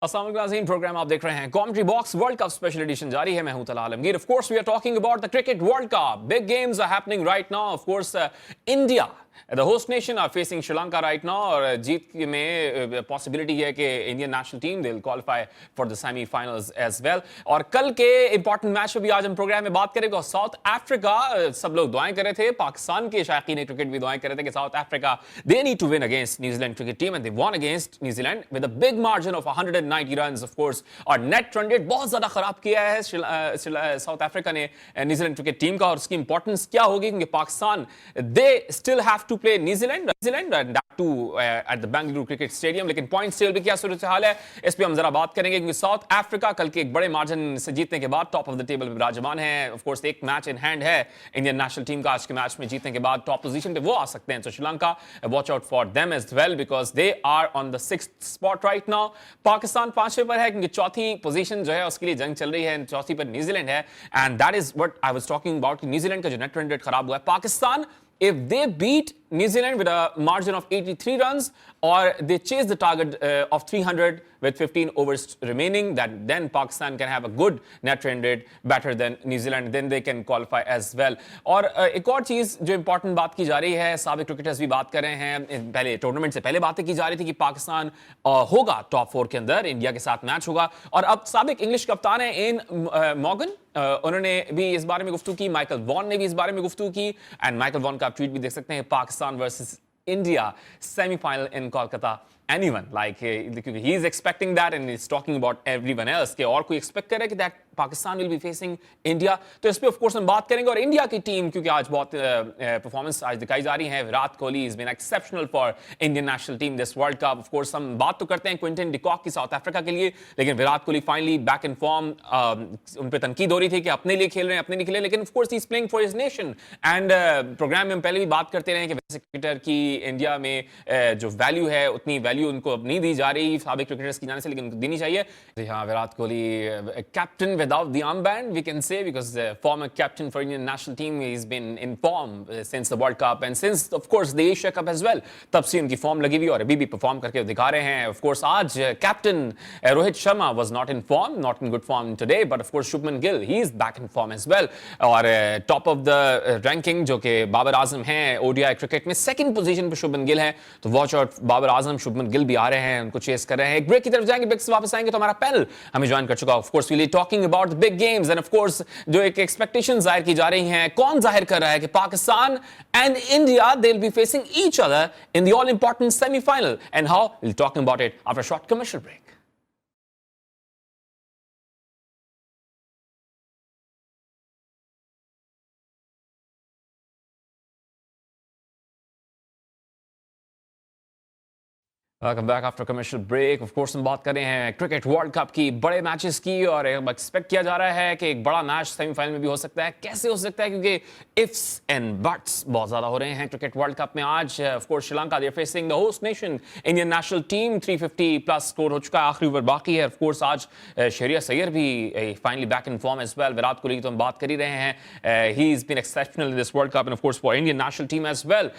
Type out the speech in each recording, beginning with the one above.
अस्सलाम वालेकुम प्रोग्राम आप देख रहे हैं commentary box world cup special edition जारी है। मैं हूं Tala Alamgir. Of course we are talking about the cricket world cup. Big games are happening right now. Of course India the host nation are facing Sri Lanka right now और जीत में possibility है कि Indian national team they will qualify for the semifinals as well. और कल के important match पे भी आज हम प्रोग्राम में बात करेंगे। साउथ अफ्रीका, सब लोग दुआएं कर रहे थे, पाकिस्तान के शायकीन क्रिकेट भी दुआएं कर रहे थे कि South Africa they need to win against New Zealand cricket team and they won against New Zealand with a big margin of 190 runs of course. और नेट रन रेट बहुत ज्यादा खराब किया है साउथ अफ्रीका ने न्यूजीलैंड क्रिकेट टीम का। और उसकी इंपॉर्टेंस क्या होगी क्योंकि Pakistan they still have to play New Zealand and that too at the Bengaluru cricket stadium. लेकिन पॉइंट टेबल पे क्या सूरत हाल है इस पे हम जरा बात करेंगे क्योंकि साउथ अफ्रीका कल के एक बड़े मार्जिन से जीतने के बाद टॉप ऑफ द टेबल पे विराजमान है। ऑफ कोर्स एक मैच इन हैंड है इंडियन नेशनल टीम का। आज के मैच में जीतने के बाद टॉप पोजीशन पे वो आ सकते हैं। तो Sri Lanka watch out for them as well because they are on the 6th spot right now. Pakistan 5वें पर है क्योंकि चौथी पोजीशन जो है उसके लिए जंग चल रही है। चौथी पर न्यूजीलैंड है and that is what I was talking about. New Zealand का जो नेट रन रेट खराब हुआ है, Pakistan if they beat New Zealand with a margin of 83 runs or they chase the target of 300 with 15 overs remaining, then Pakistan can have a good net run rate better than New Zealand, then they can qualify as well. और एक और चीज जो important बात की जा रही है, साबिक क्रिकेटर्स भी बात कर रहे हैं, पहले टूर्नामेंट से पहले बातें की जा रही थी कि पाकिस्तान होगा टॉप 4 के अंदर, इंडिया के साथ मैच होगा। और अब साबिक इंग्लिश कप्तान है एन मॉर्गन, उन्होंने भी इस बारे में गुफ्तगू की, माइकल वॉन ने भी इस बारे में गुफ्तगू की एंड माइकल वॉन का आप ट्वीट भी देख सकते हैं, Pakistan versus India semifinal in Kolkata. Anyone like he is expecting that and he's talking about everyone else कि और कोई एक्सपेक्ट करे कि that Pakistan will be facing India. तो इस पे ऑफ कोर्स हम बात करेंगे। और इंडिया की टीम क्योंकि आज बहुत परफॉर्मेंस आज दिखाई जा रही है। Virat Kohli is been exceptional for Indian national team this world cup. Of course हम बात तो करते हैं क्विंटन डिकॉक की साउथ अफ्रीका के लिए, लेकिन Virat Kohli finally back in form. उन पे तनकीद हो रही थी कि अपने लिए खेल रहे हैं, अपने लिए खेले, लेकिन of course he is playing for his nation. And program में हम पहले भी बात करते रहे कि वैसे क्रिकेटर की इंडिया में जो वैल्यू है उतनी वैल्यू उनको अब नहीं दी जा रही साबिक क्रिकेटर्स की जाने से, लेकिन देनी चाहिए। हाँ, Virat Kohli captain without the arm band we can say because former captain for Indian national team, he's been in form since the World Cup and since of course the Asia Cup as well। तब से उनकी form लगी हुई और अभी भी perform करके दिखा रहे हैं। of course आज captain Rohit Sharma was not in form, not in good form today, but of course Shubman Gill he is back in form as well। और टॉप ऑफ द रैंकिंग जो कि बाबर आजम हैं ओडीआई क्रिकेट में सेकंड पोजीशन पे शुभमन गिल है। तो वॉच आउट बाबर आजम, शुभमन गिल भी आ रहे हैं, उनको चेस कर रहे हैं। एक ब्रेक की तरफ जाएंगे, ब्रेक से वापस आएंगे तो हमारा पैनल हमें ज्वाइन कर चुका। Of course we are talking about the big games and of course जो एक एक्सपेक्टेशन जाहिर की जा रही हैं, कौन जाहिर कर रहा है कि Pakistan and India they will be facing each other in the all important semifinal and how will talking about it after short commercial break. Welcome back after commercial break. Of course हम बात कर रहे हैं क्रिकेट वर्ल्ड कप की, बड़े matches की, और expect किया जा रहा है कि एक बड़ा मैच सेमीफाइनल में भी हो सकता है। कैसे हो सकता है? क्योंकि इफ्स एंड बट्स बहुत ज्यादा हो रहे हैं क्रिकेट वर्ल्ड कप में। आज of course Sri Lanka they are facing the host nation Indian national team. 350 plus score हो चुका है, आखिरी ओवर बाकी है। ऑफ कोर्स आज शहरियार सैयद भी finally back in form as well. Virat Kohli की तो हम बात कर ही रहे हैं, he is been exceptional in this world cup and of course for Indian national team as well.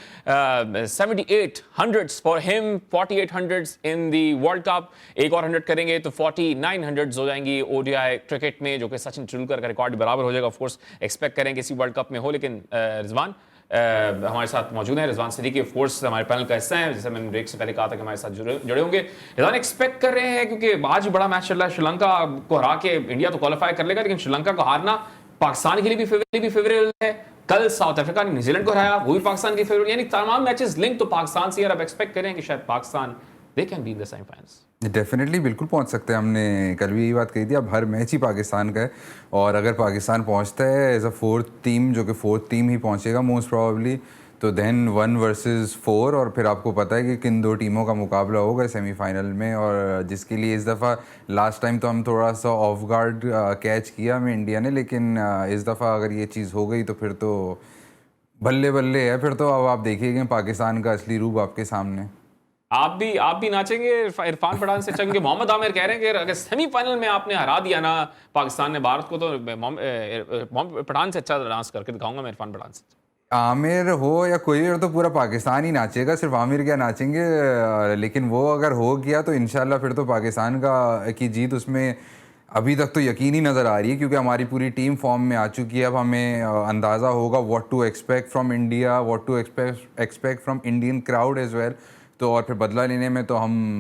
78 hundreds for him, 48 hundreds in the world cup. एक और 100 करेंगे तो 49 हंड्रेड्स हो जाएंगी ओडीआई क्रिकेट में, जो कि सचिन तेंदुलकर का रिकॉर्ड बराबर हो जाएगा। ऑफ कोर्स एक्सपेक्ट करें कि इसी वर्ल्ड कप में हो। लेकिन रिजवान हमारे साथ मौजूद हैं, रिजवान सिद्दीकी ऑफ कोर्स हमारे पैनल का हिस्सा है, जैसे मैंने ब्रेक से पहले कहा था कि हमारे साथ जुड़े होंगे। रिजवान एक्सपेक्ट कर रहे हैं क्योंकि आज बड़ा मैच चल रहा है, श्रीलंका को हरा के इंडिया तो क्वालिफाई कर लेगा, लेकिन श्रीलंका को हारना पाकिस्तान के लिए भी फेवरेबल है। कल साउथ अफ्रीका ने न्यूजीलैंड को हराया, वो भी पाकिस्तान की फेवरेट, यानी तमाम मैचेस लिंक तो पाकिस्तान से। अब एक्सपेक्ट करें कि शायद Pakistan they can be in the semifinals। Definitely बिल्कुल पहुंच सकते हैं। हमने कल भी यही बात कही थी, अब हर मैच ही पाकिस्तान का है और अगर पाकिस्तान पहुंचता है एज अ फोर्थ टीम, जो कि फोर्थ टीम ही पहुंचेगा मोस्ट प्रोबेबली, तो देन 1 वर्सेस 4 और फिर आपको पता है कि किन दो टीमों का मुकाबला होगा सेमीफाइनल में। और जिसके लिए इस दफ़ा लास्ट टाइम तो हम थोड़ा सा ऑफ गार्ड कैच किया हमें इंडिया ने, लेकिन इस दफ़ा अगर ये चीज़ हो गई तो फिर तो बल्ले बल्ले है। फिर तो अब आप देखिएगा पाकिस्तान का असली रूप आपके सामने। आप भी नाचेंगे इरफान पठान से चंगे। मोहम्मद आमिर कह रहे हैं कि अगर सेमीफाइनल में आपने हरा दिया ना पाकिस्तान ने भारत को, तो मोहम्मद पठान से अच्छा डांस करके दिखाऊंगा मैं इरफान पठान से। आमिर हो या कोई और, तो पूरा पाकिस्तान ही नाचेगा, सिर्फ आमिर क्या नाचेंगे। लेकिन वो अगर हो गया तो इंशाल्लाह फिर तो पाकिस्तान की जीत उसमें अभी तक तो यकीन ही नज़र आ रही है, क्योंकि हमारी पूरी टीम फॉर्म में आ चुकी है। अब हमें अंदाज़ा होगा what to expect from India, what to expect from Indian crowd as well. तो और फिर बदला लेने में तो हम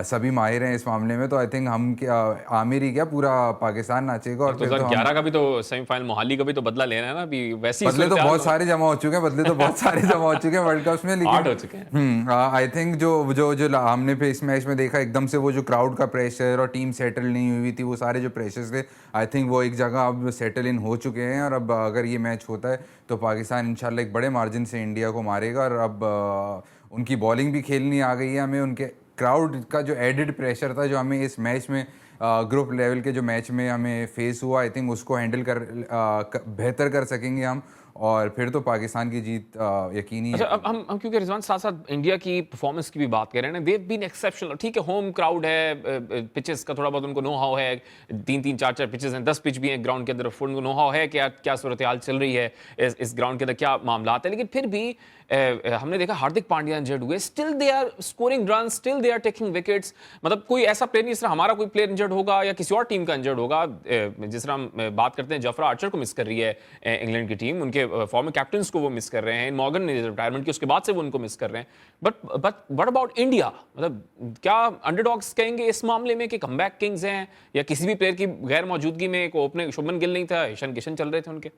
सभी माहिर हैं इस मामले में। तो आई थिंक हम क्या, आमिर ही क्या, पूरा पाकिस्तान नाचेगा। और फिर तो हम 2011 का भी तो सेमीफाइनल मोहाली का भी तो बदला लेना है ना अभी, वैसी बदले तो बहुत सारे जमा हो चुके हैं, बदले तो बहुत सारे जमा हो चुके हैं वर्ल्ड कप्स में, 8 हो चुके हैं। लेकिन आई थिंक जो हमने फिर इस मैच में देखा, एकदम से वो जो क्राउड का प्रेशर और टीम सेटल नहीं हुई थी, वो सारे जो प्रेशर्स थे, आई थिंक वो एक जगह अब सेटल इन हो चुके हैं। और अब अगर ये मैच होता है तो पाकिस्तान इंशाल्लाह एक बड़े मार्जिन से इंडिया को मारेगा। और अब उनकी बॉलिंग भी खेलनी आ गई है हमें। उनके क्राउड का जो एडिड प्रेशर था, जो हमें इस मैच में ग्रुप लेवल के जो मैच में हमें फेस हुआ, आई थिंक उसको हैंडल बेहतर कर सकेंगे हम। और फिर तो पाकिस्तान की जीत यकीनी अच्छा, है। अब हम क्योंकि रिजवान साथ साथ इंडिया की परफॉर्मेंस की भी बात कर रहे हैं ना, देव बीन एक्सेप्शनल। ठीक है, होम क्राउड है, पिचेस का थोड़ा बहुत उनको नो हाउ है, 3-3 4-4 पिचेस हैं, 10 पिच भी हैं ग्राउंड के अंदर, उनको नो हाउ है क्या सूरत हाल चल रही है इस ग्राउंड के अंदर, क्या मामला है। लेकिन फिर भी हमने देखा हार्दिक पांड्या इंजर्ड हुए, still they are scoring run, still they are taking wickets. मतलब कोई ऐसा प्लेयर नहीं, जिस तरह हमारा कोई प्लेयर इंजर्ड होगा या किसी और टीम का इंजर्ड होगा, जिस तरह हम बात करते हैं जफरा आर्चर को मिस कर रही है इंग्लैंड की टीम, उनके फॉर्मर कैप्टन को वो मिस कर रहे हैं, मॉर्गन ने रिटायरमेंट की उसके बाद से वो उनको मिस कर रहे हैं। But what about India? मतलब क्या अंडरडॉग्स कहेंगे इस मामले में कि कमबैक किंग्स हैं, या किसी भी प्लेयर की गैर मौजूदगी में एक ओपनिंग शुभमन गिल नहीं था, ईशान किशन चल रहे थे उनके?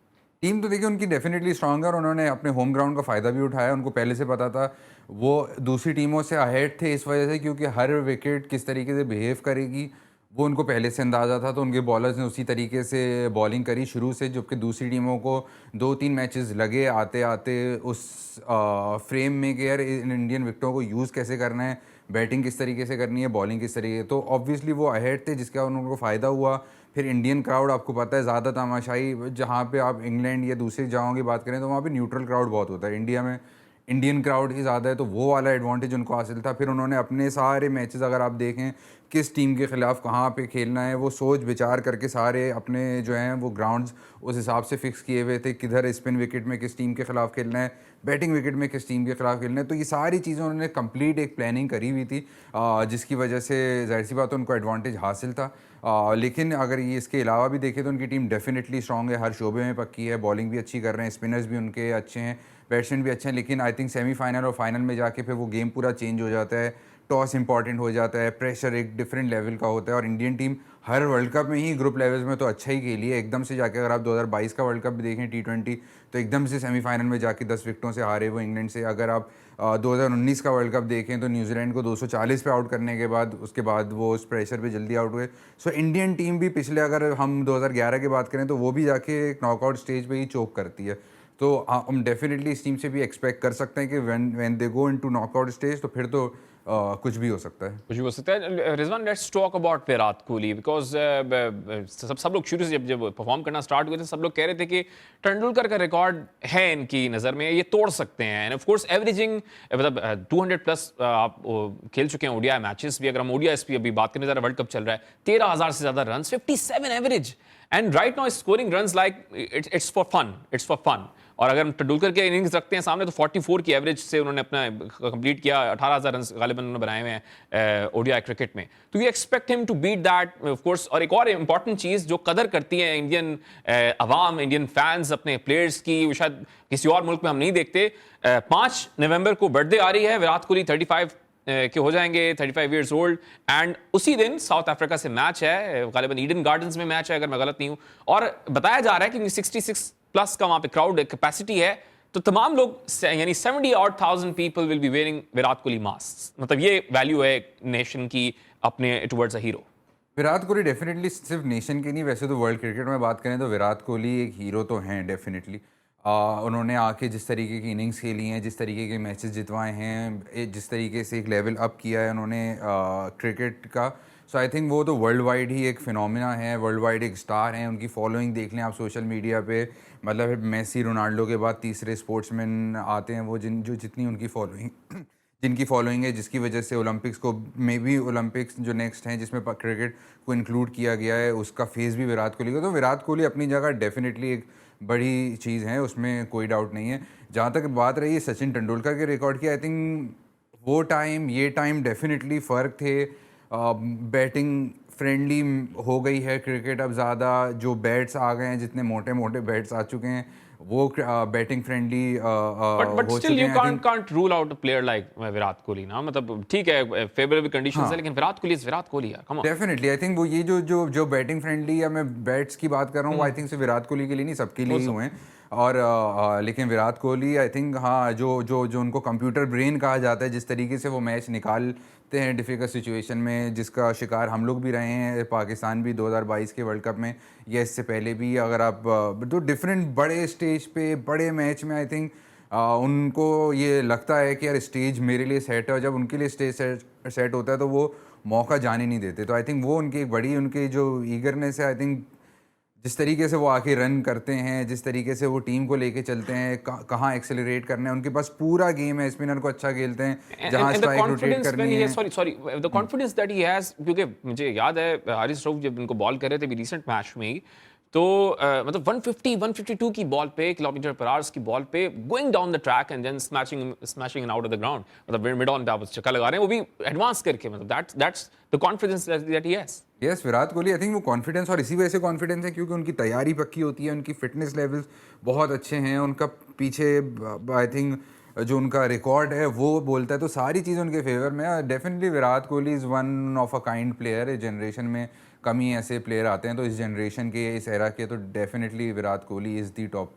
टीम तो देखिए उनकी डेफिनेटली स्ट्रांग है, और उन्होंने अपने होम ग्राउंड का फ़ायदा भी उठाया। उनको पहले से पता था वो दूसरी टीमों से अहेड थे इस वजह से, क्योंकि हर विकेट किस तरीके से बिहेव करेगी वो उनको पहले से अंदाज़ा था। तो उनके बॉलर्स ने उसी तरीके से बॉलिंग करी शुरू से, जबकि दूसरी टीमों को 2-3 मैचेस लगे आते आते उस फ्रेम में कि यार इन इंडियन विकेटों को यूज़ कैसे करना है, बैटिंग किस तरीके से करनी है, बॉलिंग किस तरीके। तो ऑब्वियसली वो अहेड थे, जिसका उनको फ़ायदा हुआ। फिर इंडियन क्राउड आपको पता है ज़्यादा तमाशाई, जहाँ पे आप इंग्लैंड या दूसरी जगहों की बात करें तो वहाँ पे न्यूट्रल क्राउड बहुत होता है। इंडिया में इंडियन क्राउड ही ज़्यादा है, तो वो वाला एडवांटेज उनको हासिल था। फिर उन्होंने अपने सारे मैचेस, अगर आप देखें किस टीम के ख़िलाफ़ कहाँ पे खेलना है, वो सोच विचार करके सारे अपने जो हैं वो ग्राउंड्स उस हिसाब से फिक्स किए हुए थे। किधर स्पिन विकेट में किस टीम के ख़िलाफ़ खेलना है, बैटिंग विकेट में किस टीम के ख़िलाफ़ खेलना है। तो ये सारी चीज़ें उन्होंने कंप्लीट एक प्लानिंग करी हुई थी, जिसकी वजह से ज़ाहिर सी बात है उनको एडवांटेज हासिल था। लेकिन अगर ये इसके अलावा भी देखें तो उनकी टीम डेफिनेटली स्ट्रॉन्ग है, हर शोबे में पक्की है, बॉलिंग भी अच्छी कर रहे हैं, स्पिनर्स भी उनके अच्छे हैं, बैट्समैन भी अच्छे हैं। लेकिन आई थिंक सेमीफाइनल और फाइनल में जाके फिर वो गेम पूरा चेंज हो जाता है, टॉस इंपॉर्टेंट हो जाता है, प्रेशर एक डिफरेंट लेवल का होता है। और इंडियन टीम हर वर्ल्ड कप में ही ग्रुप लेवल्स में तो अच्छा ही खेली है। एकदम से जाके अगर आप 2022 का वर्ल्ड कप भी देखें T20, तो एकदम से सेमीफाइनल में जाके 10 विकेटों से हारे वो इंग्लैंड से। अगर आप 2019 का वर्ल्ड कप देखें तो न्यूजीलैंड को 240 पे आउट करने के बाद उसके बाद वो उस प्रेशर पे जल्दी आउट हुए। सो इंडियन टीम भी पिछले, अगर हम 2011 की बात करें तो वो भी जाके एक नॉकआउट स्टेज पे ही चोक करती है। तो हम डेफिनेटली इस टीम से भी एक्सपेक्ट कर सकते हैं कि when they go into knockout stage तो फिर तो कुछ भी हो सकता है। कुछ भी हो सकता है। Rizwan, let's talk about Virat Kohli, because सब लोग शुरू से जब परफॉर्म करना स्टार्ट हुए थे, सब लोग कह रहे थे कि तेंदुलकर का रिकॉर्ड है इनकी नज़र में, ये तोड़ सकते हैं। एंड ऑफ कोर्स एवरेजिंग मतलब 200+ आप खेल चुके हैं ओडीआई मैचेस भी। अगर हम ओडीआई की अभी बात करें, ज़रा वर्ल्ड कप चल रहा है, 13,000 से ज़्यादा रन, 57 average, and right now scoring runs like it's for fun. और अगर हम तेंदुलकर के इनिंग्स रखते हैं सामने तो 44 की एवरेज से उन्होंने अपना कंप्लीट किया, 18,000 रन गालिबन उन्होंने बनाए हुए हैं ओडीआई क्रिकेट में। तो you expect him to beat that of course. और एक और इंपॉर्टेंट चीज़ जो कदर करती है इंडियन अवाम, इंडियन फैंस अपने प्लेयर्स की, वो शायद किसी और मुल्क में हम नहीं देखते। 5 नवंबर को बर्थडे आ रही है विराट कोहली, 35 के हो जाएंगे, 35 ईयर्स ओल्ड। एंड उसी दिन साउथ अफ्रीका से मैच है, गालिबन ईडन गार्डन्स में मैच है अगर मैं गलत नहीं हूं। और बताया जा रहा है कि 66+ का वहां पे क्राउड कैपेसिटी है, तो तमाम लोग यानी 70,000 people will be wearing Virat Kohli mask. मतलब ये वैल्यू है नेशन की अपने towards a hero. Virat Kohli definitely सिर्फ नेशन के नहीं, वैसे तो वर्ल्ड क्रिकेट में बात करें तो विराट कोहली एक हीरो तो हैं डेफिनेटली। उन्होंने आके जिस तरीके की इनिंग्स खेली हैं, जिस तरीके के मैचेस जितवाए हैं, जिस तरीके से एक लेवल अप किया है उन्होंने क्रिकेट का, सो आई थिंक वो तो वर्ल्ड वाइड ही एक फिनोमिना है, वर्ल्ड वाइड एक स्टार हैं। उनकी फॉलोइंग देख लें आप सोशल मीडिया पे, मतलब मेसी रोनाल्डो के बाद तीसरे स्पोर्ट्समैन आते हैं वो, जितनी उनकी फॉलोइंग जिनकी फॉलोइंग है, जिसकी वजह से ओलंपिक्स को, मे बी ओलंपिक्स जो नेक्स्ट हैं जिसमें क्रिकेट को इंक्लूड किया गया है, उसका फेस भी विराट कोहली का। तो विराट कोहली अपनी जगह डेफिनेटली एक बड़ी चीज़ है, उसमें कोई डाउट नहीं है। जहाँ तक बात रही है सचिन तेंदुलकर के रिकॉर्ड की, आई थिंक वो टाइम ये टाइम डेफिनेटली फ़र्क थे। बैटिंग फ्रेंडली हो गई है क्रिकेट अब ज़्यादा, जो बैट्स आ गए हैं, जितने मोटे मोटे बैट्स आ चुके हैं, वो बैटिंग फ्रेंडली but हो still चुके you हैं I think. can't rule out a player like Virat Kohli ना, मतलब ठीक है फेवरेबल कंडीशंस हाँ है, लेकिन विराट कोहली इज विराट कोहली यार, come on. Definitely I think वो ये जो बैटिंग फ्रेंडली, या मैं बैट्स की बात कर रहा हूँ, वो आई थिंक सिर्फ विराट कोहली के लिए नहीं, सबके लिए ही हुए हैं। और लेकिन विराट कोहली आई थिंक, हाँ, जो उनको कंप्यूटर ब्रेन कहा जाता है, जिस तरीके से वो मैच निकालते हैं डिफिकल्ट सिचुएशन में, जिसका शिकार हम लोग भी रहे हैं, पाकिस्तान भी 2022 के वर्ल्ड कप में, या इससे पहले भी। अगर आप तो डिफरेंट बड़े स्टेज पे बड़े मैच में आई थिंक उनको ये लगता है कि यार स्टेज मेरे लिए सेट है, और जब उनके लिए स्टेज सेट होता है तो वो मौका जाने नहीं देते। तो आई थिंक वो उनकी एक बड़ी, उनकी जो ईगरनेस है, आई थिंक जिस तरीके से वो आके रन करते हैं, जिस तरीके से वो टीम को लेके चलते हैं, कहाँ एक्सेलरेट करना है, उनके पास पूरा गेम है। स्पिनर को अच्छा खेलते हैं, जहाँ And the strike rotate confidence when करनी he है। has, sorry, the confidence that he has, क्योंकि मुझे याद है हारिस रऊफ जब इनको बॉल कर रहे थे भी रिसेंट मैच में ही, तो मतलब 150 152 की बॉल पे, किलोमीटर पर आवर्स की बॉल पे, going down the track and then smashing and out of the ground, मतलब मिड ऑन पे आप चक्का लगा रहे हैं, वो भी एडवांस करके, मतलब that's the confidence that he has. Yes, Virat Kohli I think वो कॉन्फिडेंस, और इसी वजह से कॉन्फिडेंस है क्योंकि उनकी तैयारी पक्की होती है, उनकी फिटनेस लेवल्स बहुत अच्छे हैं, उनका पीछे आई थिंक जो उनका रिकॉर्ड है वो बोलता है, तो सारी चीज़ उनके फेवर में है। Definitely Virat Kohli is one of a kind player. इस जनरेशन में कम ही ऐसे प्लेयर आते हैं, तो इस जनरेशन के, इस एरा के, तो definitely Virat Kohli is the top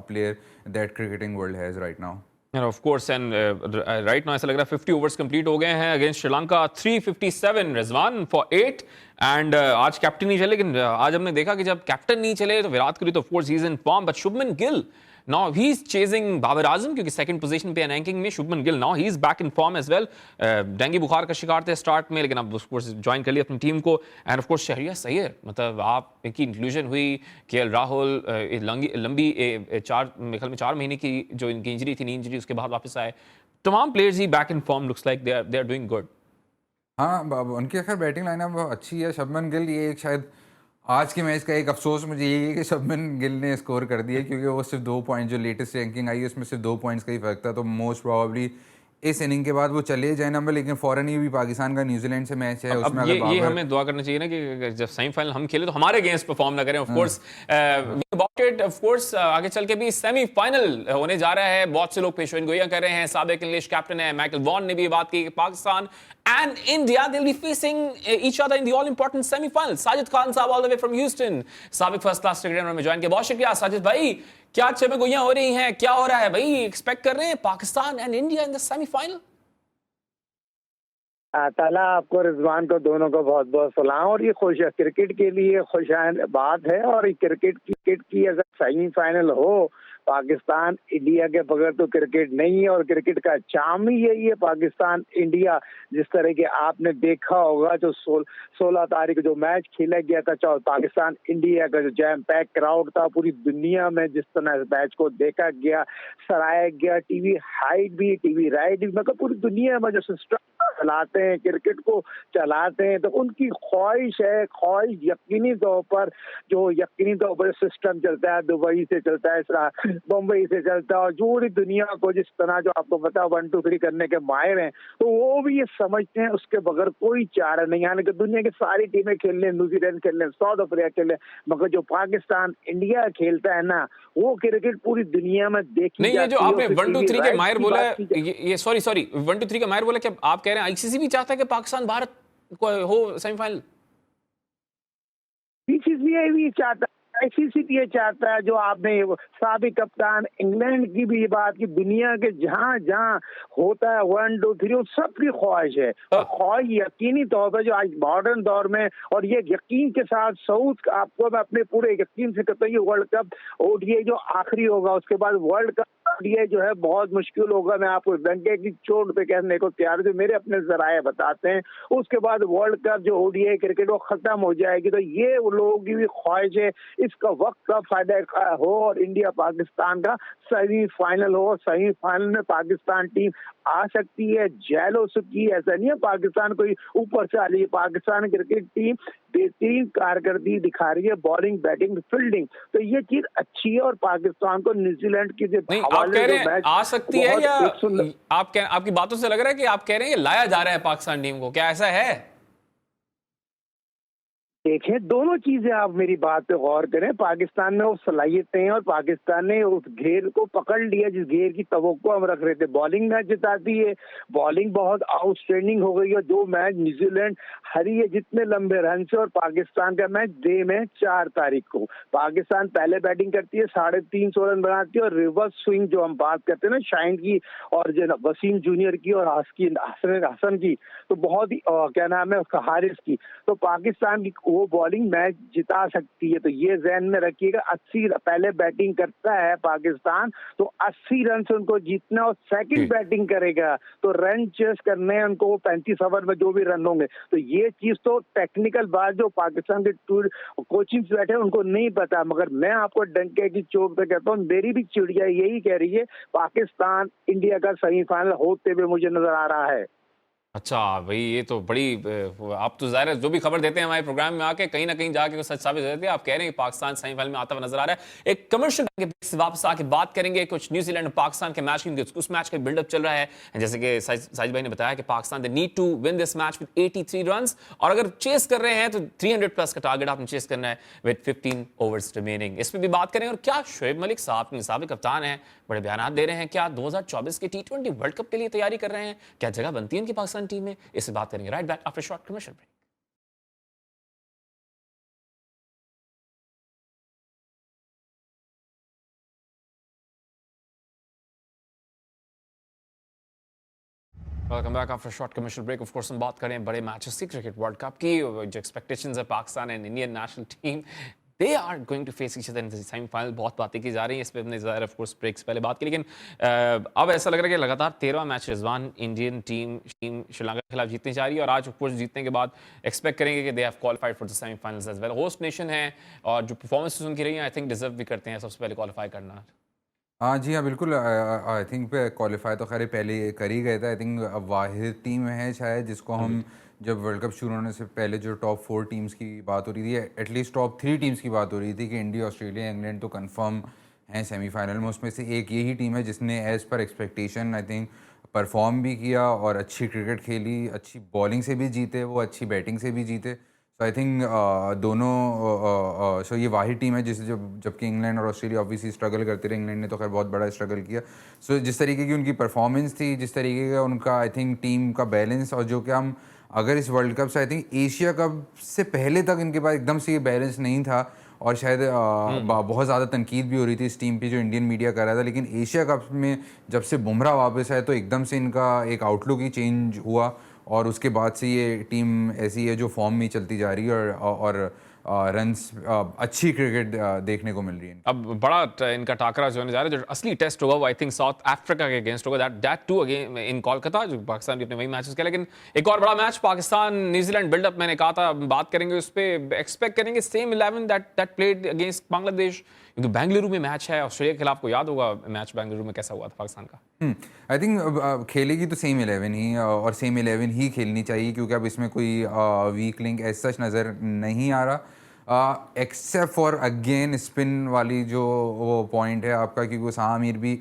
player that cricketing world has right now. And of course, and right now ऐसा लग रहा है 50 ओवर्स कंप्लीट हो गए हैं against Sri Lanka, 357 Rizwan for 8। And आज कैप्टन नहीं चले, लेकिन आज हमने देखा कि जब कैप्टन नहीं चले तो विराट कोहली तो of course he is in form, but Shubman Gill now he is chasing Babar Azam, क्योंकि सेकंड पोजीशन पे रैंकिंग में Shubman Gill now he is back in form as well. Dengue बुखार का शिकार थे स्टार्ट में, लेकिन अब ऑफ कोर्स ज्वाइन कर लिया अपनी टीम को। And of course Shahriyar Syed, मतलब आप की इंक्लूजन हुई, केएल राहुल लंबी 4 महीने की जो इनकी इंजरी थी, नी इंजरी, उसके बाद वापस आए, तमाम प्लेयर्स ही back in form, looks like they are doing good. हाँ, उनकी खैर बैटिंग लाइनअप अच्छी है। शुभमन गिल, ये एक शायद आज के मैच का एक अफसोस मुझे ये है कि शुभमन गिल ने स्कोर कर दिया, क्योंकि वो सिर्फ 2 पॉइंट, जो लेटेस्ट रैंकिंग आई है उसमें सिर्फ 2 पॉइंट्स का ही फर्क था, तो मोस्ट प्रोबेबली इस इनिंग के बाद वो चले जाए नंबर। लेकिन फॉरन ही भी पाकिस्तान का न्यूजीलैंड से मैच है, उसमें अब अगर ये बाबर, हमें दुआ करना चाहिए ना कि जब सेमीफाइनल हम खेले तो हमारे अगेंस्ट परफॉर्म ना करें। Of course about it, of course आगे चल के भी सेमीफाइनल होने जा रहा है, बहुत से लोग पेशेन गोइयां कर रहे हैं। साबिक इंग्लिश कैप्टन है माइकल वॉन ने भी बात की कि Pakistan and India they will be facing each other in the all important semifinal. Sajid Khan साहब all the way from Houston, साबिक फर्स्ट क्लास क्रिकेटर में ज्वाइन किया, बहुत शुक्रिया साजिद भाई। क्या अच्छे में गोइयां हो रही हैं, क्या हो रहा है भाई, एक्सपेक्ट कर रहे हैं Pakistan and India in the semifinal? ताला आपको, रिजवान को, दोनों को बहुत बहुत सलाम। और ये खुश क्रिकेट के लिए खुश बात है, और क्रिकेट की अगर सेमीफाइनल हो पाकिस्तान इंडिया के बगैर तो क्रिकेट नहीं है। और क्रिकेट का चाम ही यही है, पाकिस्तान इंडिया, जिस तरह के आपने देखा होगा जो 16 तारीख जो मैच खेला गया था, चाहे पाकिस्तान इंडिया का जो जैम पैक क्राउड था, पूरी दुनिया में जिस तरह इस मैच को देखा गया, सराहा गया, टीवी हाइट भी, टीवी राइट भी, मतलब पूरी दुनिया में जो सिस्टम चलाते हैं, क्रिकेट को चलाते हैं, तो उनकी ख्वाहिश है, ख्वाहिश यकीनी तौर पर, जो यकीनी तौर पर सिस्टम चलता है, दुबई से चलता है, बम्बई से चलता है, और पूरी दुनिया को जिस तरह जो आपको पता 1 2 3 करने के माहिर हैं, तो वो भी ये समझते हैं उसके बगैर कोई चारा नहीं। यानी कि दुनिया की सारी टीमें खेल लें, न्यूजीलैंड खेल लें, साउथ अफ्रीका खेल लें, मगर जो पाकिस्तान इंडिया खेलता है ना, वो क्रिकेट पूरी दुनिया में देखी नहीं। ये जो आपने 1 2 3 के माहिर बोला है, ये सॉरी 1 2 3 का माहिर बोला, क्या आप कह रहे हैं आईसीसी भी चाहता है कि पाकिस्तान भारत को हो सेमीफाइनल? बीसीसीआई भी चाहता है, आईसीसी भी ये चाहता है, जो आपने साबिक कप्तान इंग्लैंड की भी ये बात की, दुनिया के जहां जहां होता है 1 2 3 सबकी ख्वाहिश है। और ख्वाहिश यकीनी तौर पर जो आज मॉडर्न दौर में, और ये यकीन के साथ सऊद, आपको मैं अपने पूरे यकीन से कहता हूँ, ये वर्ल्ड कप ओडीआई जो आखिरी होगा, उसके बाद वर्ल्ड कप ओडीआई जो है बहुत मुश्किल होगा। मैं आपको डंके की चोट पे कहने को तैयार हूं, जो मेरे अपने जराए बताते हैं। उसके बाद वर्ल्ड कप जो ओडीआई क्रिकेट वो खत्म हो जाएगी, तो ये लोगों की भी ख्वाहिश है इसका वक्त का फायदा हो और इंडिया पाकिस्तान का सेमीफाइनल हो। सेमीफाइनल में पाकिस्तान टीम आ सकती है, जेल हो सकती है, ऐसा नहीं है पाकिस्तान कोई ऊपर से आ रही है। पाकिस्तान क्रिकेट टीम बेहतरीन कारकर्दगी दिखा रही है, बॉलिंग, बैटिंग, फील्डिंग, तो ये चीज अच्छी है। और पाकिस्तान को न्यूजीलैंड के नहीं, आप हवाले कह रहे जो हैं मैच आ सकती है, या एक आपकी बातों से लग रहा है कि आप कह रहे हैं कि लाया जा रहा है पाकिस्तान टीम को, क्या ऐसा है? देखें, दोनों चीजें आप मेरी बात पे गौर करें। पाकिस्तान में वो सलाहियतें हैं और पाकिस्तान ने उस घेर को पकड़ लिया जिस घेर की तवक्को हम रख रहे थे। बॉलिंग मैच जिताती है, बॉलिंग बहुत आउटस्टैंडिंग हो गई है। जो मैच न्यूजीलैंड हारी है जितने लंबे रन से, और पाकिस्तान का मैच डे में 4 तारीख को पाकिस्तान पहले बैटिंग करती है, 350 रन बनाती है, और रिवर्स स्विंग जो हम बात करते हैं ना शाइन की और जो वसीम जूनियर की और हसन की, तो बहुत ही क्या नाम है उसका, हारिस की, तो पाकिस्तान की वो बॉलिंग मैच जिता सकती है। तो ये जहन में रखिएगा। 80 पहले बैटिंग करता है पाकिस्तान, तो 80 रन से उनको जीतना, और सेकंड बैटिंग करेगा तो रन चेस करने हैं उनको, वो 35 ओवर में जो भी रन होंगे। तो ये चीज तो टेक्निकल बात जो पाकिस्तान के टूर कोचिंग बैठे उनको नहीं पता, मगर मैं आपको डंके की चोट पे कहता हूँ, मेरी भी चिड़िया यही कह रही है पाकिस्तान इंडिया का सेमीफाइनल होते हुए मुझे नजर आ रहा है। अच्छा भाई, ये तो बड़ी आप तो ज़ाहिर है जो भी खबर देते हैं हमारे प्रोग्राम में आके कहीं ना कहीं जाके कुछ सच साबित हो जाती है। आप कह रहे हैं कि पाकिस्तान सेमीफाइनल में आता हुआ नजर आ रहा है। एक कमर्शियल ब्रेक से वापस आके बात करेंगे कुछ न्यूजीलैंड और पाकिस्तान के मैच की, उस मैच का बिल्डअप चल रहा है। जैसे कि साजिद भाई ने बताया कि Pakistan they need to win this match with 83 runs, और अगर चेस कर रहे हैं तो 300 प्लस का टारगेट आपने चेस करना है विद 15 ओवर्स रिमेनिंग। इस पर भी बात करेंगे। और क्या शोएब मलिक साहब साबिक कप्तान हैं, बड़े बयान दे रहे हैं, क्या 2024 के T20 वर्ल्ड कप के लिए तैयारी कर रहे हैं, क्या जगह बनती है इनकी पाकिस्तान टीम में, इस बात करेंगे right back after short commercial break. Welcome back after short commercial break. Of course हम बात करें बड़े मैचेस की, क्रिकेट वर्ल्ड कप की। जो एक्सपेक्टेशंस है Pakistan and Indian national team, they are going to face each other in the semifinal. बहुत बातें की जा रही हैं इस पे, हमने ज़ाहिर ऑफ कोर्स ब्रेक से पहले बात की, लेकिन अब ऐसा लग रहा है कि लगातार 13वां match Rizwan Indian team Sri Lanka के खिलाफ जीतनी जा रही है, और आज ऑफ कोर्स जीतने के बाद एक्सपेक्ट करेंगे कि they have qualified for the semifinals as well. Host nation है और जो परफॉर्मेंसेस उनकी रही हैं, आई थिंक डिजर्व भी करते हैं सबसे पहले क्वालिफाई करना। हाँ जी, हाँ बिल्कुल। आई थिंक पे क्वालिफाई तो खैर पहले कर ही गए थे। आई थिंक वाहिद टीम है शायद जिसको हम, जब वर्ल्ड कप शुरू होने से पहले जो टॉप 4 टीम्स की बात हो रही थी, एटलीस्ट टॉप 3 टीम्स की बात हो रही थी कि इंडिया, ऑस्ट्रेलिया, इंग्लैंड तो कंफर्म हैं सेमीफाइनल में। उसमें से एक यही टीम है जिसने as per expectation I think perform भी किया और अच्छी क्रिकेट खेली, अच्छी बॉलिंग से भी जीते वो, अच्छी बैटिंग से भी जीते। सो आई थिंक दोनों, सो ये वाही टीम है जिसे जबकि इंग्लैंड और ऑस्ट्रेलिया ऑब्वियसली स्ट्रगल करते रहे। इंग्लैंड ने तो खैर बहुत बड़ा स्ट्रगल किया। सो जिस तरीके की उनकी परफॉर्मेंस थी, जिस तरीके का उनका आई थिंक टीम का बैलेंस, और जो कि हम अगर इस वर्ल्ड कप से, आई थिंक एशिया कप से पहले तक इनके पास एकदम से ये बैलेंस नहीं था, और शायद बहुत ज़्यादा तनकीद भी हो रही थी इस टीम पे जो इंडियन मीडिया कर रहा था। लेकिन एशिया कप में जब से बुमराह वापस आए तो एकदम से इनका एक आउटलुक ही चेंज हुआ, और उसके बाद से ये टीम ऐसी है जो फॉर्म में चलती जा रही है, और रन्स, अच्छी क्रिकेट देखने को मिल रही है। अब बड़ा इनका टाकरा जो होने जा रहा है, जो असली टेस्ट होगा वो आई थिंक साउथ अफ्रीका के अगेंस्ट होगा, that too again in Kolkata, जो पाकिस्तान भी अपने वही मैचेस खेला। लेकिन एक और बड़ा मैच पाकिस्तान न्यूजीलैंड बिल्डअप, मैंने कहा था बात करेंगे उस पर। एक्सपेक्ट करेंगे same 11 that played against Bangladesh, क्योंकि बेंगलुरु में मैच है ऑस्ट्रेलिया के खिलाफ। को याद होगा मैच बेंगलुरु में कैसा हुआ था पाकिस्तान का। आई थिंक खेलेगी तो सेम 11 ही, और सेम 11 ही खेलनी चाहिए, क्योंकि अब इसमें कोई वीक लिंक एज सच नज़र नहीं आ रहा, एक्सेप्ट फॉर अगेन स्पिन वाली जो वो पॉइंट है आपका, क्योंकि उसामा मीर भी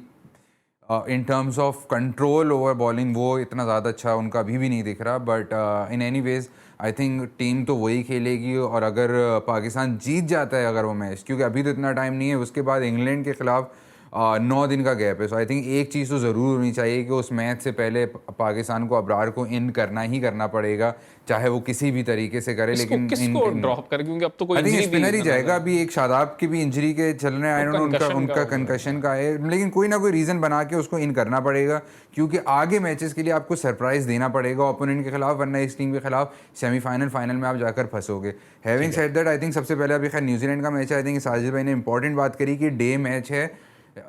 in terms of control over bowling वो इतना ज़्यादा अच्छा उनका अभी भी नहीं दिख रहा। But in any ways I think team तो वही खेलेगी, और अगर पाकिस्तान जीत जाता है अगर वो मैच, क्योंकि अभी तो इतना टाइम नहीं है, उसके बाद इंग्लैंड के खिलाफ 9 दिन का गैप है। सो आई थिंक एक चीज़ तो ज़रूर होनी चाहिए कि उस मैच से पहले पाकिस्तान को अबरार को इन करना ही करना पड़ेगा, चाहे वो किसी भी तरीके से करे। लेकिन किसको ड्रॉप करे, क्योंकि अब तो कोई इंजरी स्पिनर ही जाएगा। अभी एक शादाब की भी इंजरी के चल रहे हैं, उनका कंकशन का है, लेकिन कोई ना कोई रीज़न बना के उसको इन करना पड़ेगा, क्योंकि आगे मैचेस के लिए आपको सरप्राइज देना पड़ेगा ओपोनेंट के खिलाफ, वरना इस टीम के खिलाफ सेमीफाइनल फाइनल में आप जाकर फंसोगे। Having said that, I think सबसे पहले अभी खैर न्यूजीलैंड का मैच है। आई थिंक साजिद भाई ने इंपॉर्टेंट बात करी कि डे मैच है,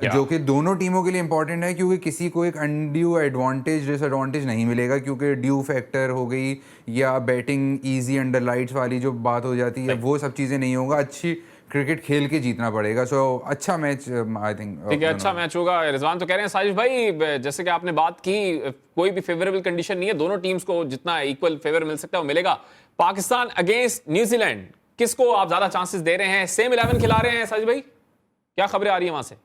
जो कि दोनों टीमों के लिए इंपॉर्टेंट है, क्योंकि किसी को एक अनड्यू एडवांटेज डिसएडवांटेज नहीं मिलेगा, क्योंकि ड्यू फैक्टर हो गई या बैटिंग इजी अंडर लाइट्स वाली जो बात हो जाती है, वो सब चीज़ें नहीं होगा। अच्छी क्रिकेट खेल के जीतना पड़ेगा। सो अच्छा मैच आई थिंक। ठीक है, अच्छा मैच होगा। रिजवान तो कह रहे हैं साजिश भाई, जैसे कि आपने बात की, कोई भी फेवरेबल कंडीशन नहीं है, दोनों टीम्स को जितना इक्वल फेवर मिल सकता है वो मिलेगा। पाकिस्तान अगेंस्ट न्यूजीलैंड, किसको आप ज्यादा चांसेस दे रहे हैं? सेम 11 खिला रहे हैं साजिश भाई, क्या खबरें आ रही है वहां से?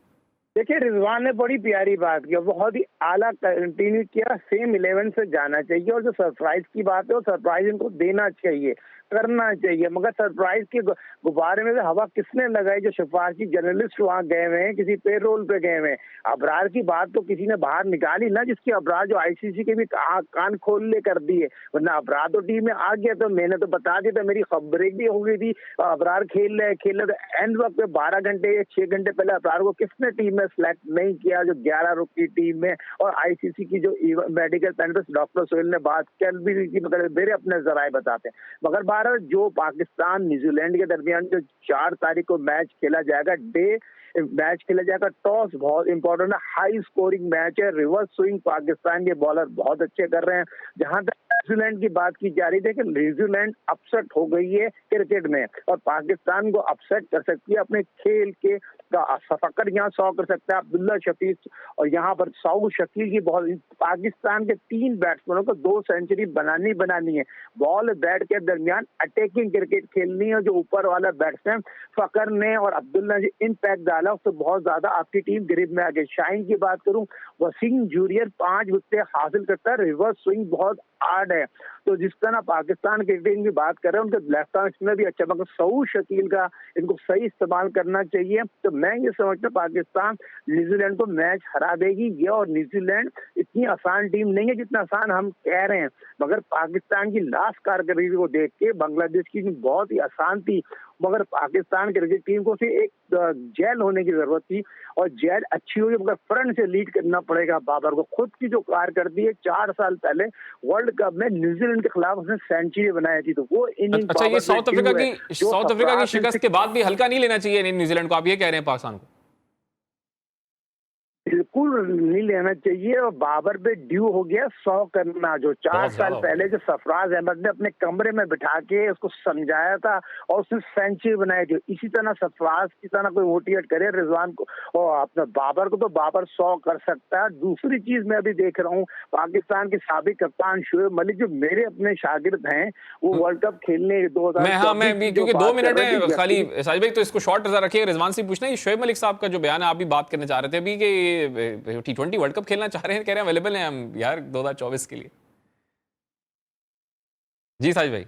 देखिए, रिजवान ने बड़ी प्यारी बात की, बहुत ही आला कंटिन्यू किया, सेम 11 से जाना चाहिए। और जो सरप्राइज की बात है, वो सरप्राइज इनको देना चाहिए, करना चाहिए। मगर सरप्राइज के गुब्बारे में से हवा किसने लगाई? जो सिफारशी जर्नलिस्ट वहां गए हुए हैं, किसी पेरोल पे गए हुए हैं। अबरार की बात तो किसी ने बाहर निकाली ना, जिसकी अबरार जो आईसीसी के भी कान खोल ले कर दिए। वरना अबरार तो टीम में आ गया, तो मैंने तो बता दिया था, मेरी खबरें भी हो गई थी अबरार खेल रहे तो एंड वक्त पे 12 घंटे या 6 घंटे पहले अबरार को किसने टीम में सिलेक्ट नहीं किया, जो 11 रुक की टीम में। और आईसीसी की जो मेडिकल पैनलिस्ट डॉक्टर सोहेल ने बात कल भी की, मगर मेरे अपने जराए बताते हैं। मगर भारत जो पाकिस्तान न्यूजीलैंड के दरमियान जो 4 तारीख को मैच खेला जाएगा, मैच खेला जाएगा, टॉस बहुत इंपॉर्टेंट है, हाई स्कोरिंग मैच है। रिवर्स स्विंग पाकिस्तान के बॉलर बहुत अच्छे कर रहे हैं। जहां तक न्यूजीलैंड की बात की जा रही थी कि न्यूजीलैंड अपसेट हो गई है क्रिकेट में, और पाकिस्तान को अपसेट कर सकती है अपने खेल के फकर यहाँ 100 कर सकता है अब्दुल्ला शफीक, और यहाँ पर सऊद शकील की बहुत। पाकिस्तान के 3 बैट्समैनों को 2 सेंचुरी बनानी है। बॉल बैट के दरमियान अटैकिंग क्रिकेट खेलनी है। जो ऊपर वाला बैट्समैन फकर ने और अब्दुल्ला ने इम्पैक्ट डाला, उससे बहुत ज्यादा आपकी टीम ग्रिप में आ गई। शाइन की बात करूं, वसीम जूनियर 5 विकेट हासिल करता है, रिवर्स स्विंग बहुत हार्ड है। तो जिस तरह पाकिस्तान क्रिकेट की बात कर रहे हैं, उनके लेफ्ट आर्म स्पिनर भी अच्छा, मगर सऊद शकील का इनको सही इस्तेमाल करना चाहिए। तो मैं ये समझता हूँ पाकिस्तान न्यूजीलैंड को मैच हरा देगी। ये और न्यूजीलैंड इतनी आसान टीम नहीं है जितना आसान हम कह रहे हैं। मगर पाकिस्तान की लास्ट कारकर्दगी को देख के बांग्लादेश की टीम बहुत ही आसान थी, मगर पाकिस्तान क्रिकेट टीम को सिर्फ एक जेल होने की जरूरत थी, और जेल अच्छी हुई, मगर फ्रंट से लीड करना पड़ेगा बाबर को। खुद की जो कारकर्दगी है, 4 साल पहले वर्ल्ड कप में न्यूजीलैंड के खिलाफ उसने सेंचुरी बनाई थी, तो वो इनिंग। अच्छा, ये साउथ अफ्रीका की शिकस्त के बाद भी हल्का नहीं लेना चाहिए न्यूजीलैंड को, आप ये कह रहे हैं पाकिस्तान को? बिल्कुल नहीं लेना चाहिए। और बाबर पे ड्यू हो गया 100 करना, जो 4 साल पहले जो सरफराज अहमद ने अपने कमरे में बिठा के उसको समझाया था और उसने सेंचुरी बनाई थी। इसी तरह सरफराज की तरह कोई मोटिवेट करे रिजवान को और अपने बाबर को, तो बाबर 100 कर सकता है। दूसरी चीज मैं अभी देख रहा हूँ, पाकिस्तान के साबिक कप्तान शोएब मलिक जो मेरे अपने शागिर्द हैं, वो वर्ल्ड कप खेलने 2024 मैं भी, क्योंकि 2 मिनट है खाली साजिद भाई, तो इसको शॉर्ट जरा रखिए। रिजवान से पूछना है, शोएब मलिक साहब का जो बयान है, आप भी बात करने चाह रहे थे अभी कि T20 वर्ल्ड कप खेलना चाह रहे हैं, कह रहे हैं अवेलेबल हैं हम यार 2024 के लिए। जी साजिद भाई।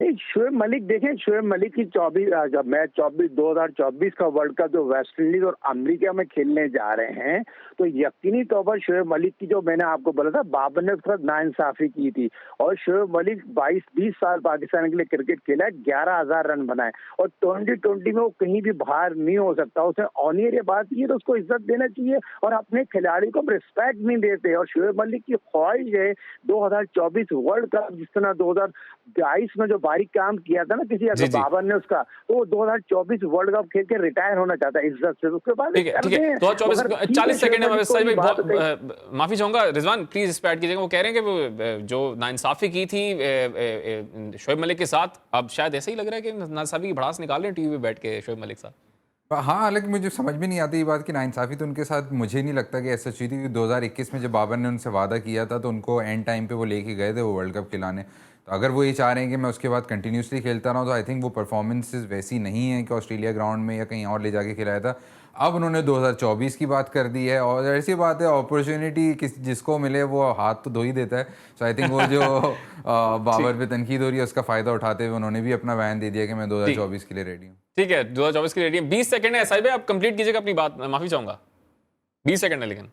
शोएब मलिक देखें, शोएब मलिक की 2024 का वर्ल्ड कप जो वेस्ट इंडीज और अमेरिका में खेलने जा रहे हैं, तो यकीनी तौर पर शोएब मलिक की, जो मैंने आपको बोला था बाबर ने उसके साथ नाइंसाफी की थी, और शोएब मलिक 22-20 साल पाकिस्तान के लिए क्रिकेट खेला है, 11,000 रन बनाए, और 2020 में वो कहीं भी बाहर नहीं हो सकता। उसने ऑनियर ये बात की है, तो उसको इज्जत देना चाहिए, और अपने खिलाड़ी को रिस्पेक्ट नहीं देते। और शोएब मलिक की ख्वाहिश है 2024 वर्ल्ड कप, जिस तरह 2022 में जो बारीक काम किया था ना किसी बाबर ने उसका, तो वो 2024 वर्ल्ड कप खेल के रिटायर होना चाहता है इज्जत से। उसके बाद ठीक है 2024 40 सेकंड में माफी चाहूंगा रिजवान, प्लीज इस पे ऐड कीजिएगा। वो कह रहे हैं कि वो जो नाइंसाफी की थी शोएब मलिक के साथ, अब शायद ऐसा ही लग रहा है कि नाइंसाफी की भड़ास निकाल रहे हैं टीवी पे बैठ के शोएब मलिक साहब। हाँ, हालांकि मुझे समझ में नहीं आती ये बात कि नाइंसाफी तो उनके साथ मुझे नहीं लगता कि ऐसा हुई थी। 2021 में जब बाबर ने उनसे वादा किया था तो उनको एंड टाइम पे वो लेके गए थे वो वर्ल्ड कप खिलाने। तो अगर वो ये चाह रहे हैं कि मैं उसके बाद कंटिन्यूसली खेलता रहा हूँ, तो आई थिंक वो परफॉर्मेंसेस वैसी नहीं है कि ऑस्ट्रेलिया ग्राउंड में या कहीं और ले जाके खिलाया था। अब उन्होंने 2024 की बात कर दी है, और ऐसी बात है अपॉर्चुनिटी जिसको मिले वो हाथ तो धो ही देता है। सो आई थिंक वो जो बाबर पे तनकीद हो रही है उसका फ़ायदा उठाते हुए उन्होंने भी अपना बयान दे दिया कि मैं 2024 के लिए रेडी हूँ। ठीक है, 2024 के लिए रेडी है। 20 सेकंड है साहिब, आप कंप्लीट कीजिएगा अपनी बात, माफी चाहूंगा। 20 सेकंड है लेकिन।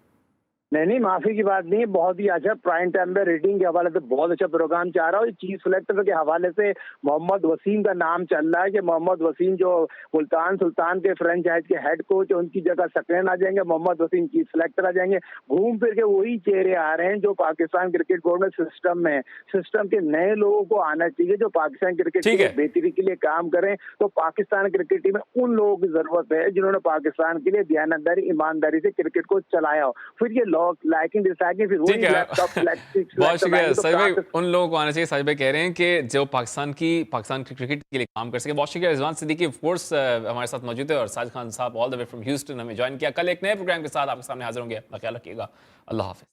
नहीं, माफी की बात नहीं है। बहुत ही अच्छा प्राइम टाइम में रेटिंग के हवाले से बहुत अच्छा प्रोग्राम चाह रहा हूँ। चीफ सिलेक्टर के हवाले से मोहम्मद वसीम का नाम चल रहा है कि मोहम्मद वसीम जो मुल्तान सुल्तान के फ्रेंचाइज के हेड कोच, उनकी जगह सकलेन आ जाएंगे, मोहम्मद वसीम चीफ सिलेक्टर आ जाएंगे। घूम फिर के वही चेहरे आ रहे हैं जो पाकिस्तान क्रिकेट बोर्ड में सिस्टम में, सिस्टम के नए लोगों को आना चाहिए जो पाकिस्तान क्रिकेट की बेहतरी के लिए काम करें। तो पाकिस्तान क्रिकेट टीम में उन लोगों की जरूरत है जिन्होंने पाकिस्तान के लिए दयानतदारी ईमानदारी से क्रिकेट को चलाया हो। फिर ये लाइकिंग डिसलाइकिंग, फिर ठीक वही है लैपटॉप बहुत शुक्रिया तो सही भाई, कहाँ उन लोगों को आना चाहिए। सही भाई कह रहे हैं कि जो पाकिस्तान की क्रिकेट के लिए काम कर सके। बहुत शुक्रिया रिजवान सिद्दीकी ऑफ कोर्स हमारे साथ मौजूद है, और साजिद खान साहब all the way from Houston हमें ज्वाइन किया। कल एक नए प्रोग्राम के साथ आपके सामने हाजिर होंगे, अपना ख्याल रखिएगा, अल्लाह हाफिज।